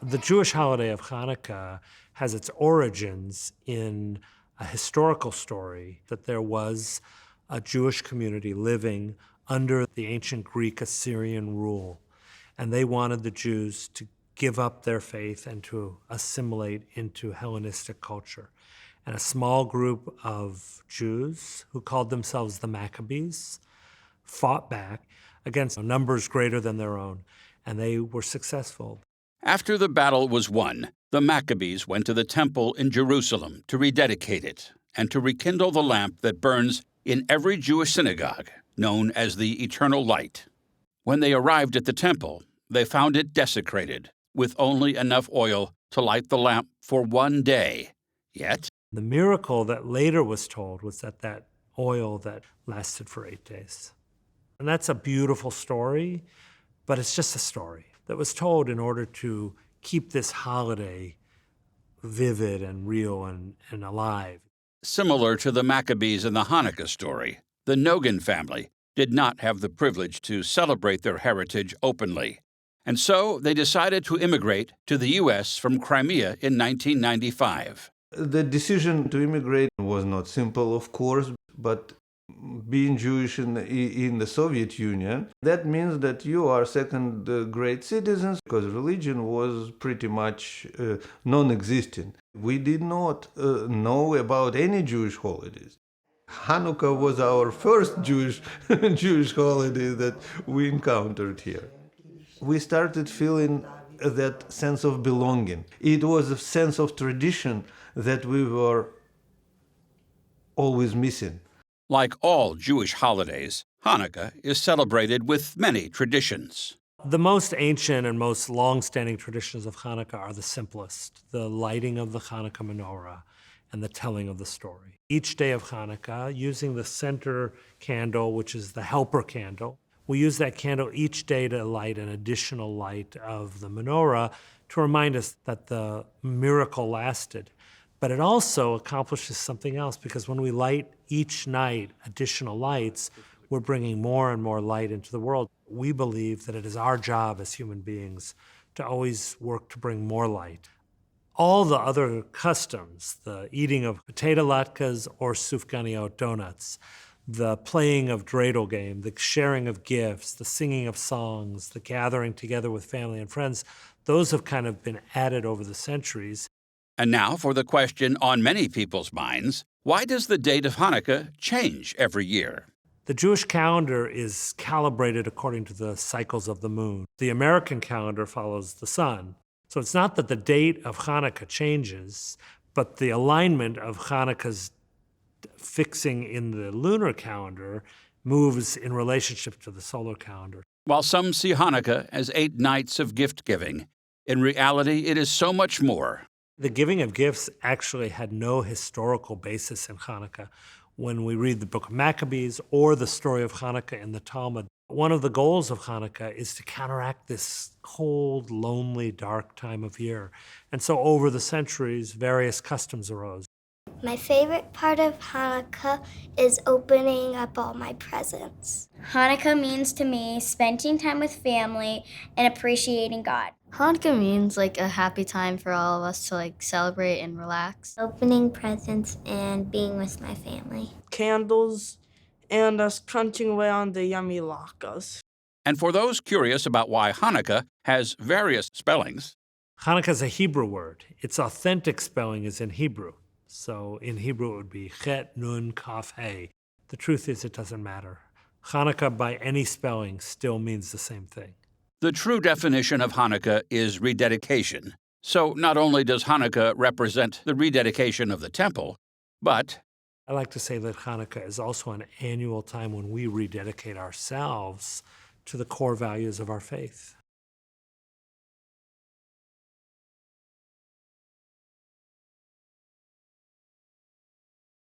The Jewish holiday of Hanukkah has its origins in a historical story that there was a Jewish community living under the ancient Greek Assyrian rule, and they wanted the Jews to give up their faith and to assimilate into Hellenistic culture. And a small group of Jews who called themselves the Maccabees fought back against numbers greater than their own, and they were successful. After the battle was won, the Maccabees went to the temple in Jerusalem to rededicate it and to rekindle the lamp that burns in every Jewish synagogue, known as the Eternal Light. When they arrived at the temple, they found it desecrated, with only enough oil to light the lamp for one day. Yet, the miracle that later was told was that oil that lasted for 8 days. And that's a beautiful story, but it's just a story that was told in order to keep this holiday vivid and real and alive. Similar to the Maccabees in the Hanukkah story, the Nogan family did not have the privilege to celebrate their heritage openly. And so they decided to immigrate to the U.S. from Crimea in 1995. The decision to immigrate was not simple, of course, but being Jewish in the Soviet Union, that means that you are second-grade citizens because religion was pretty much non-existent. We did not know about any Jewish holidays. Hanukkah was our first Jewish holiday that we encountered here. We started feeling that sense of belonging. It was a sense of tradition that we were always missing. Like all Jewish holidays, Hanukkah is celebrated with many traditions. The most ancient and most long-standing traditions of Hanukkah are the simplest: the lighting of the Hanukkah menorah and the telling of the story. Each day of Hanukkah, using the center candle, which is the helper candle, we use that candle each day to light an additional light of the menorah to remind us that the miracle lasted. But it also accomplishes something else, because when we light each night additional lights, we're bringing more and more light into the world. We believe that it is our job as human beings to always work to bring more light. All the other customs, the eating of potato latkes or sufganiyot donuts, the playing of dreidel game, the sharing of gifts, the singing of songs, the gathering together with family and friends, those have kind of been added over the centuries. And now for the question on many people's minds: why does the date of Hanukkah change every year? The Jewish calendar is calibrated according to the cycles of the moon. The American calendar follows the sun. So it's not that the date of Hanukkah changes, but the alignment of Hanukkah's fixing in the lunar calendar moves in relationship to the solar calendar. While some see Hanukkah as 8 nights of gift-giving, in reality it is so much more. The giving of gifts actually had no historical basis in Hanukkah. When we read the book of Maccabees or the story of Hanukkah in the Talmud, one of the goals of Hanukkah is to counteract this cold, lonely, dark time of year. And so over the centuries, various customs arose. My favorite part of Hanukkah is opening up all my presents. Hanukkah means to me spending time with family and appreciating God. Hanukkah means a happy time for all of us to celebrate and relax. Opening presents and being with my family. Candles and us crunching away on the yummy latkes. And for those curious about why Hanukkah has various spellings, Hanukkah is a Hebrew word. Its authentic spelling is in Hebrew. So in Hebrew it would be Chet, Nun, Kaf, He. The truth is it doesn't matter. Hanukkah by any spelling still means the same thing. the true definition of Hanukkah is rededication. So not only does Hanukkah represent the rededication of the temple, but I like to say that Hanukkah is also an annual time when we rededicate ourselves to the core values of our faith.